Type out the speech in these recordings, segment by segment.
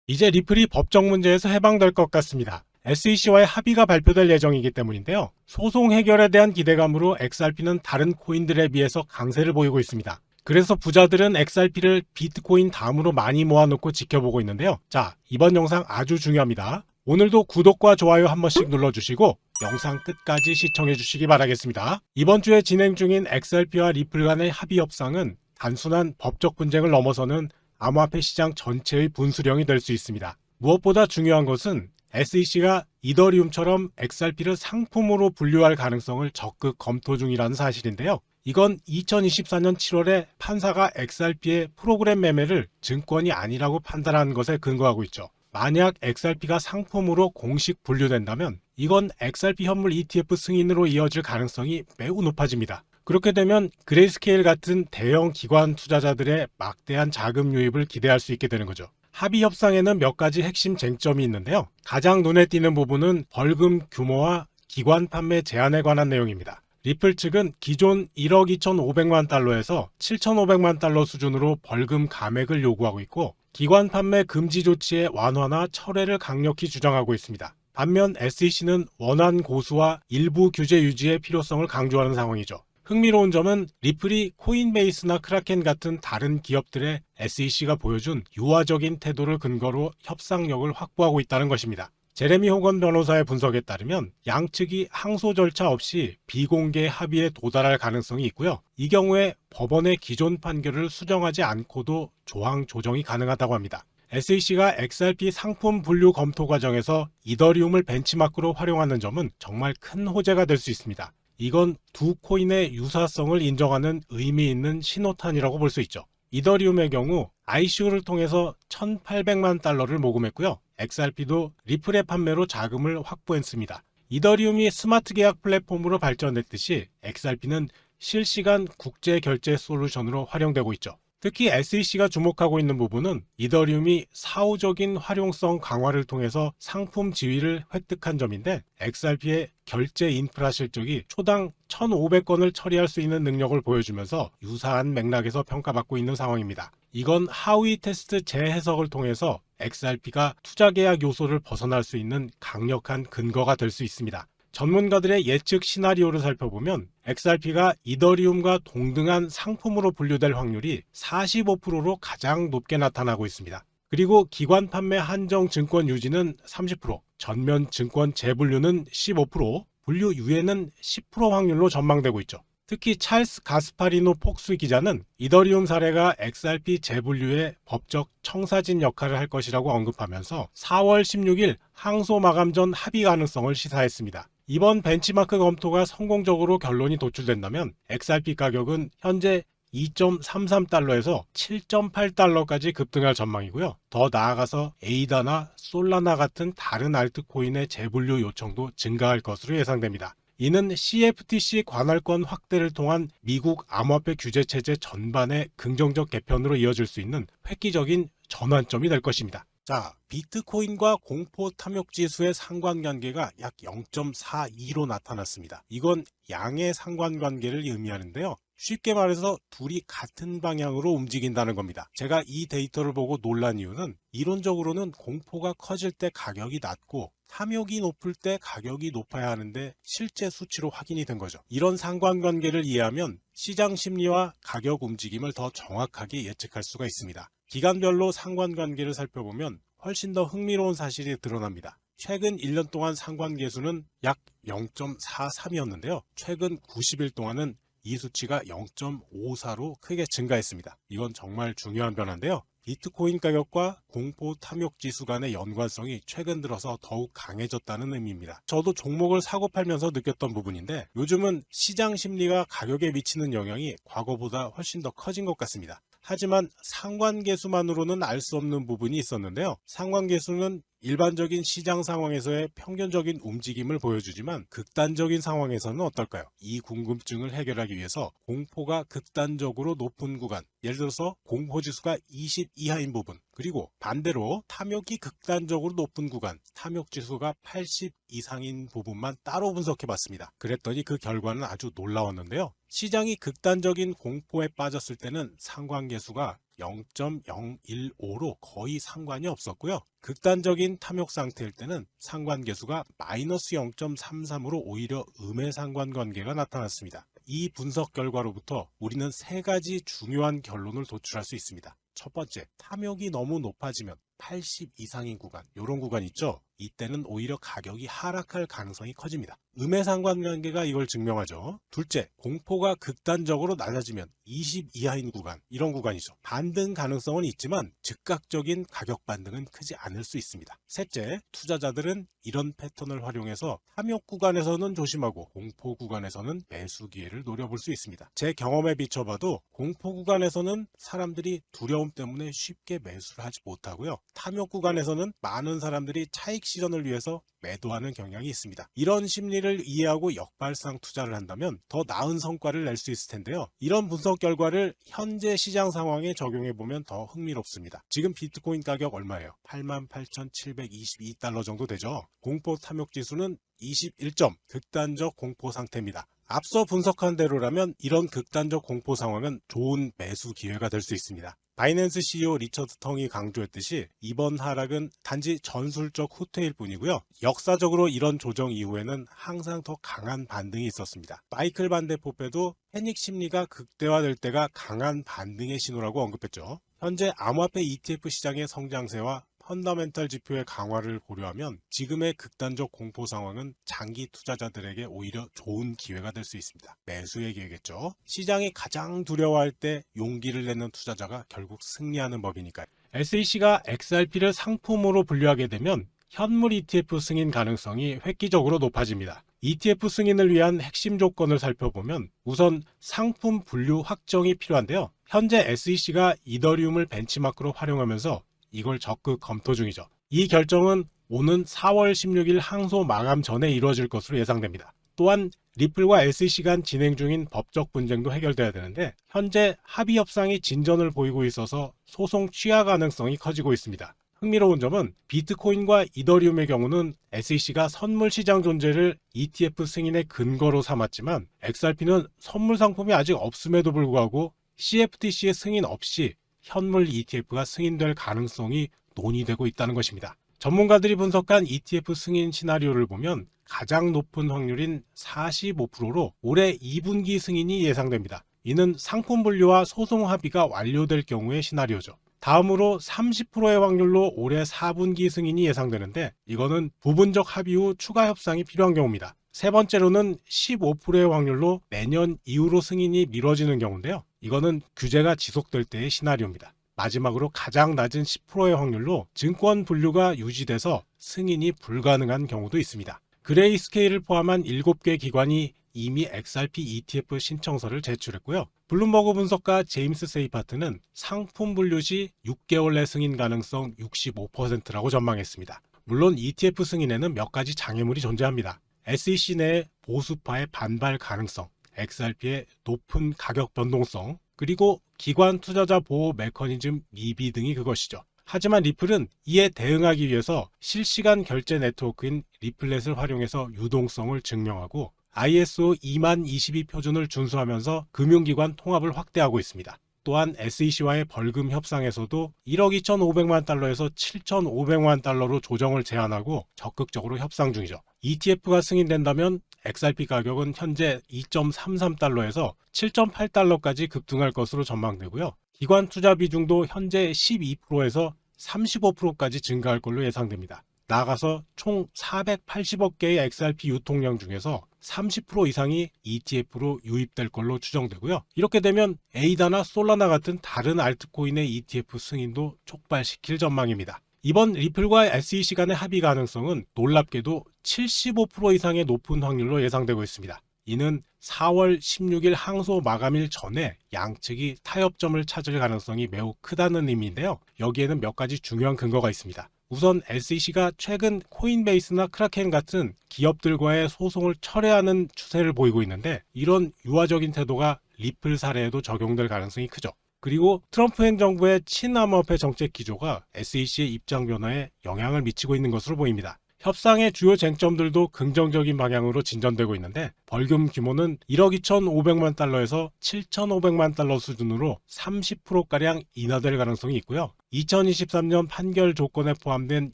이제 리플이 법적 문제에서 해방될 것 같습니다. SEC와의 합의가 발표될 예정이기 때문인데요. 소송 해결에 대한 기대감으로 XRP는 다른 코인들에 비해서 강세를 보이고 있습니다. 그래서 부자들은 XRP를 비트코인 다음으로 많이 모아놓고 지켜보고 있는데요. 자, 이번 영상 아주 중요합니다. 오늘도 구독과 좋아요 한 번씩 눌러주시고 영상 끝까지 시청해주시기 바라겠습니다. 이번 주에 진행 중인 XRP와 리플 간의 합의 협상은 단순한 법적 분쟁을 넘어서는 암호화폐 시장 전체의 분수령이 될 수 있습니다. 무엇보다 중요한 것은 SEC가 이더리움처럼 XRP를 상품으로 분류할 가능성을 적극 검토 중이라는 사실인데요. 이건 2024년 7월에 판사가 XRP의 프로그램 매매를 증권이 아니라고 판단한 것에 근거하고 있죠. 만약 XRP가 상품으로 공식 분류된다면 이건 XRP 현물 ETF 승인으로 이어질 가능성이 매우 높아집니다. 그렇게 되면 그레이스케일 같은 대형 기관 투자자들의 막대한 자금 유입을 기대할 수 있게 되는 거죠. 합의 협상에는 몇 가지 핵심 쟁점이 있는데요. 가장 눈에 띄는 부분은 벌금 규모와 기관 판매 제한에 관한 내용입니다. 리플 측은 기존 1억 2,500만 달러에서 7,500만 달러 수준으로 벌금 감액을 요구하고 있고, 기관 판매 금지 조치의 완화나 철회를 강력히 주장하고 있습니다. 반면 SEC는 원한 고수와 일부 규제 유지의 필요성을 강조하는 상황이죠. 흥미로운 점은 리플이 코인베이스나 크라켄 같은 다른 기업들의 SEC가 보여준 유화적인 태도를 근거로 협상력을 확보하고 있다는 것입니다. 제레미 호건 변호사의 분석에 따르면 양측이 항소 절차 없이 비공개 합의에 도달할 가능성이 있고요. 이 경우에 법원의 기존 판결을 수정하지 않고도 조항 조정이 가능하다고 합니다. SEC가 XRP 상품 분류 검토 과정에서 이더리움을 벤치마크로 활용하는 점은 정말 큰 호재가 될 수 있습니다. 이건 두 코인의 유사성을 인정하는 의미 있는 신호탄이라고 볼 수 있죠. 이더리움의 경우 ICO를 통해서 1,800만 달러를 모금했고요. XRP도 리플의 판매로 자금을 확보했습니다. 이더리움이 스마트 계약 플랫폼으로 발전했듯이 XRP는 실시간 국제 결제 솔루션으로 활용되고 있죠. 특히 SEC가 주목하고 있는 부분은 이더리움이 사후적인 활용성 강화를 통해서 상품 지위를 획득한 점인데, XRP의 결제 인프라 실적이 초당 1,500건을 처리할 수 있는 능력을 보여주면서 유사한 맥락에서 평가받고 있는 상황입니다. 이건 하위 테스트 재해석을 통해서 XRP가 투자 계약 요소를 벗어날 수 있는 강력한 근거가 될 수 있습니다. 전문가들의 예측 시나리오를 살펴보면 XRP가 이더리움과 동등한 상품으로 분류될 확률이 45%로 가장 높게 나타나고 있습니다. 그리고 기관 판매 한정 증권 유지는 30%, 전면 증권 재분류는 15%, 분류 유예는 10% 확률로 전망되고 있죠. 특히 찰스 가스파리노 폭스 기자는 이더리움 사례가 XRP 재분류의 법적 청사진 역할을 할 것이라고 언급하면서 4월 16일 항소 마감 전 합의 가능성을 시사했습니다. 이번 벤치마크 검토가 성공적으로 결론이 도출된다면 XRP 가격은 현재 2.33달러에서 7.8달러까지 급등할 전망이고요. 더 나아가서 에이다나 솔라나 같은 다른 알트코인의 재분류 요청도 증가할 것으로 예상됩니다. 이는 CFTC 관할권 확대를 통한 미국 암호화폐 규제 체제 전반의 긍정적 개편으로 이어질 수 있는 획기적인 전환점이 될 것입니다. 자, 비트코인과 공포 탐욕 지수의 상관관계가 약 0.42로 나타났습니다. 이건 양의 상관관계를 의미하는데요. 쉽게 말해서 둘이 같은 방향으로 움직인다는 겁니다. 제가 이 데이터를 보고 놀란 이유는 이론적으로는 공포가 커질 때 가격이 낮고 탐욕이 높을 때 가격이 높아야 하는데 실제 수치로 확인이 된 거죠. 이런 상관관계를 이해하면 시장 심리와 가격 움직임을 더 정확하게 예측할 수가 있습니다. 기간별로 상관관계를 살펴보면 훨씬 더 흥미로운 사실이 드러납니다. 최근 1년 동안 상관계수는 약 0.43이었는데요. 최근 90일 동안은 이 수치가 0.54로 크게 증가했습니다. 이건 정말 중요한 변화인데요. 비트코인 가격과 공포 탐욕 지수 간의 연관성이 최근 들어서 더욱 강해졌다는 의미입니다. 저도 종목을 사고 팔면서 느꼈던 부분인데, 요즘은 시장 심리가 가격에 미치는 영향이 과거보다 훨씬 더 커진 것 같습니다. 하지만 상관계수만으로는 알 수 없는 부분이 있었는데요. 상관계수는 일반적인 시장 상황에서의 평균적인 움직임을 보여주지만 극단적인 상황에서는 어떨까요? 이 궁금증을 해결하기 위해서 공포가 극단적으로 높은 구간, 예를 들어서 공포지수가 20 이하인 부분, 그리고 반대로 탐욕이 극단적으로 높은 구간, 탐욕지수가 80 이상인 부분만 따로 분석해 봤습니다. 그랬더니 그 결과는 아주 놀라웠는데요. 시장이 극단적인 공포에 빠졌을 때는 상관계수가 0.015로 거의 상관이 없었고요. 극단적인 탐욕 상태일 때는 상관계수가 마이너스 0.33으로 오히려 음의 상관관계가 나타났습니다. 이 분석 결과로부터 우리는 세 가지 중요한 결론을 도출할 수 있습니다. 첫 번째, 탐욕이 너무 높아지면 80 이상인 구간, 이런 구간 있죠? 이때는 오히려 가격이 하락할 가능성이 커집니다. 음의 상관관계가 이걸 증명하죠. 둘째, 공포가 극단적으로 낮아지면 20 이하인 구간, 이런 구간이죠. 반등 가능성은 있지만 즉각적인 가격 반등은 크지 않을 수 있습니다. 셋째, 투자자들은 이런 패턴을 활용해서 탐욕 구간에서는 조심하고 공포 구간에서는 매수 기회를 노려볼 수 있습니다. 제 경험에 비춰봐도 공포 구간에서는 사람들이 두려움 때문에 쉽게 매수를 하지 못하고요. 탐욕 구간에서는 많은 사람들이 차익 실현을 위해서 매도하는 경향이 있습니다. 이런 심리를 이해하고 역발상 투자를 한다면 더 나은 성과를 낼 수 있을 텐데요. 이런 분석 결과를 현재 시장 상황에 적용해보면 더 흥미롭습니다. 지금 비트코인 가격 얼마예요? 88,722달러 정도 되죠. 공포 탐욕 지수는 21점, 극단적 공포 상태입니다. 앞서 분석한 대로라면 이런 극단적 공포 상황은 좋은 매수 기회가 될 수 있습니다. 바이낸스 CEO 리처드 텅이 강조했듯이 이번 하락은 단지 전술적 후퇴일 뿐이고요. 역사적으로 이런 조정 이후에는 항상 더 강한 반등이 있었습니다. 마이클 반데포페도 패닉 심리가 극대화될 때가 강한 반등의 신호라고 언급했죠. 현재 암호화폐 ETF 시장의 성장세와 펀더멘털 지표의 강화를 고려하면 지금의 극단적 공포 상황은 장기 투자자들에게 오히려 좋은 기회가 될 수 있습니다. 매수의 기회겠죠. 시장이 가장 두려워할 때 용기를 내는 투자자가 결국 승리하는 법이니까요. SEC가 XRP를 상품으로 분류하게 되면 현물 ETF 승인 가능성이 획기적으로 높아집니다. ETF 승인을 위한 핵심 조건을 살펴보면 우선 상품 분류 확정이 필요한데요. 현재 SEC가 이더리움을 벤치마크로 활용하면서 이걸 적극 검토 중이죠. 이 결정은 오는 4월 16일 항소 마감 전에 이루어질 것으로 예상됩니다. 또한 리플과 SEC 간 진행 중인 법적 분쟁도 해결돼야 되는데 현재 합의 협상이 진전을 보이고 있어서 소송 취하 가능성이 커지고 있습니다. 흥미로운 점은 비트코인과 이더리움의 경우는 SEC가 선물 시장 존재를 ETF 승인의 근거로 삼았지만 XRP는 선물 상품이 아직 없음에도 불구하고 CFTC의 승인 없이 현물 ETF가 승인될 가능성이 논의되고 있다는 것입니다. 전문가들이 분석한 ETF 승인 시나리오를 보면 가장 높은 확률인 45%로 올해 2분기 승인이 예상됩니다. 이는 상품 분류와 소송 합의가 완료될 경우의 시나리오죠. 다음으로 30%의 확률로 올해 4분기 승인이 예상되는데 이거는 부분적 합의 후 추가 협상이 필요한 경우입니다. 세 번째로는 15%의 확률로 내년 이후로 승인이 미뤄지는 경우인데요. 이거는 규제가 지속될 때의 시나리오입니다. 마지막으로 가장 낮은 10%의 확률로 증권 분류가 유지돼서 승인이 불가능한 경우도 있습니다. 그레이스케일을 포함한 7개 기관이 이미 XRP ETF 신청서를 제출했고요. 블룸버그 분석가 제임스 세이파트는 상품 분류 시 6개월 내 승인 가능성 65%라고 전망했습니다. 물론 ETF 승인에는 몇 가지 장애물이 존재합니다. SEC 내 보수파의 반발 가능성, XRP의 높은 가격 변동성, 그리고 기관 투자자 보호 메커니즘 미비 등이 그것이죠. 하지만 리플은 이에 대응하기 위해서 실시간 결제 네트워크인 리플렛을 활용해서 유동성을 증명하고 ISO 2022 표준을 준수하면서 금융기관 통합을 확대하고 있습니다. 또한 SEC와의 벌금 협상에서도 1억 2,500만 달러에서 7,500만 달러로 조정을 제한하고 적극적으로 협상 중이죠. ETF가 승인된다면 XRP 가격은 현재 2.33달러에서 7.8달러까지 급등할 것으로 전망되고요. 기관 투자 비중도 현재 12%에서 35%까지 증가할 걸로 예상됩니다. 나아가서 총 480억 개의 XRP 유통량 중에서 30% 이상이 ETF로 유입될 걸로 추정되고요. 이렇게 되면 에이다나 솔라나 같은 다른 알트코인의 ETF 승인도 촉발시킬 전망입니다. 이번 리플과 SEC 간의 합의 가능성은 놀랍게도 75% 이상의 높은 확률로 예상되고 있습니다. 이는 4월 16일 항소 마감일 전에 양측이 타협점을 찾을 가능성이 매우 크다는 의미인데요. 여기에는 몇 가지 중요한 근거가 있습니다. 우선 SEC가 최근 코인베이스나 크라켄 같은 기업들과의 소송을 철회하는 추세를 보이고 있는데 이런 유화적인 태도가 리플 사례에도 적용될 가능성이 크죠. 그리고 트럼프 행정부의 친암호화폐 정책 기조가 SEC의 입장 변화에 영향을 미치고 있는 것으로 보입니다. 협상의 주요 쟁점들도 긍정적인 방향으로 진전되고 있는데 벌금 규모는 1억 2,500만 달러에서 7,500만 달러 수준으로 30%가량 인하될 가능성이 있고요. 2023년 판결 조건에 포함된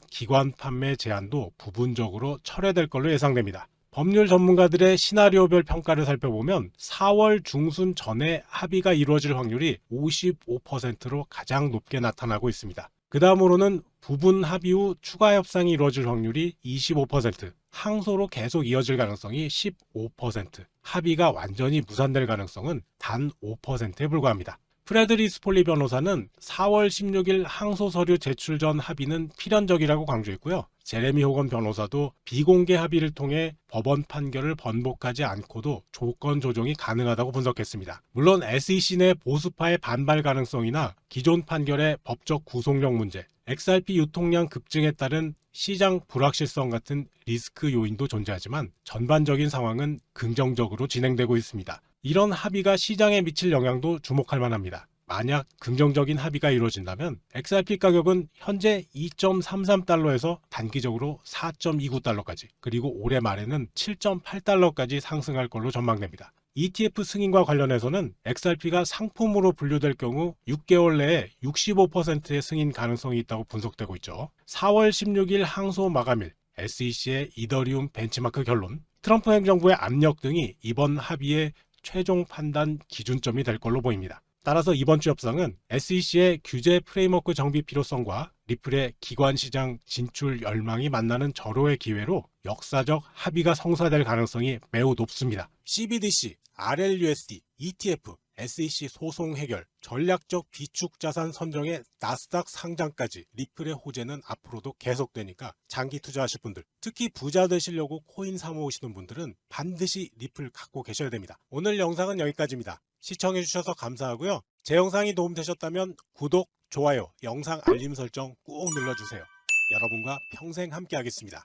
기관 판매 제한도 부분적으로 철회될 걸로 예상됩니다. 법률 전문가들의 시나리오별 평가를 살펴보면 4월 중순 전에 합의가 이루어질 확률이 55%로 가장 높게 나타나고 있습니다. 그 다음으로는 부분 합의 후 추가 협상이 이루어질 확률이 25%, 항소로 계속 이어질 가능성이 15%, 합의가 완전히 무산될 가능성은 단 5%에 불과합니다. 프레드리스 폴리 변호사는 4월 16일 항소 서류 제출 전 합의는 필연적이라고 강조했고요. 제레미 호건 변호사도 비공개 합의를 통해 법원 판결을 번복하지 않고도 조건 조정이 가능하다고 분석했습니다. 물론 SEC 내 보수파의 반발 가능성이나 기존 판결의 법적 구속력 문제, XRP 유통량 급증에 따른 시장 불확실성 같은 리스크 요인도 존재하지만 전반적인 상황은 긍정적으로 진행되고 있습니다. 이런 합의가 시장에 미칠 영향도 주목할 만합니다. 만약 긍정적인 합의가 이루어진다면 XRP 가격은 현재 2.33달러에서 단기적으로 4.29달러까지 그리고 올해 말에는 7.8달러까지 상승할 걸로 전망됩니다. ETF 승인과 관련해서는 XRP가 상품으로 분류될 경우 6개월 내에 65%의 승인 가능성이 있다고 분석되고 있죠. 4월 16일 항소 마감일, SEC의 이더리움 벤치마크 결론, 트럼프 행정부의 압력 등이 이번 합의의 최종 판단 기준점이 될 걸로 보입니다. 따라서 이번 주 협상은 SEC의 규제 프레임워크 정비 필요성과 리플의 기관 시장 진출 열망이 만나는 절호의 기회로 역사적 합의가 성사될 가능성이 매우 높습니다. CBDC, RLUSD, ETF, SEC 소송 해결, 전략적 비축 자산 선정의 나스닥 상장까지 리플의 호재는 앞으로도 계속되니까 장기 투자하실 분들, 특히 부자 되시려고 코인 사모으시는 분들은 반드시 리플 갖고 계셔야 됩니다. 오늘 영상은 여기까지입니다. 시청해주셔서 감사하고요. 제 영상이 도움되셨다면 구독, 좋아요, 영상 알림 설정 꾹 눌러주세요. 여러분과 평생 함께 하겠습니다.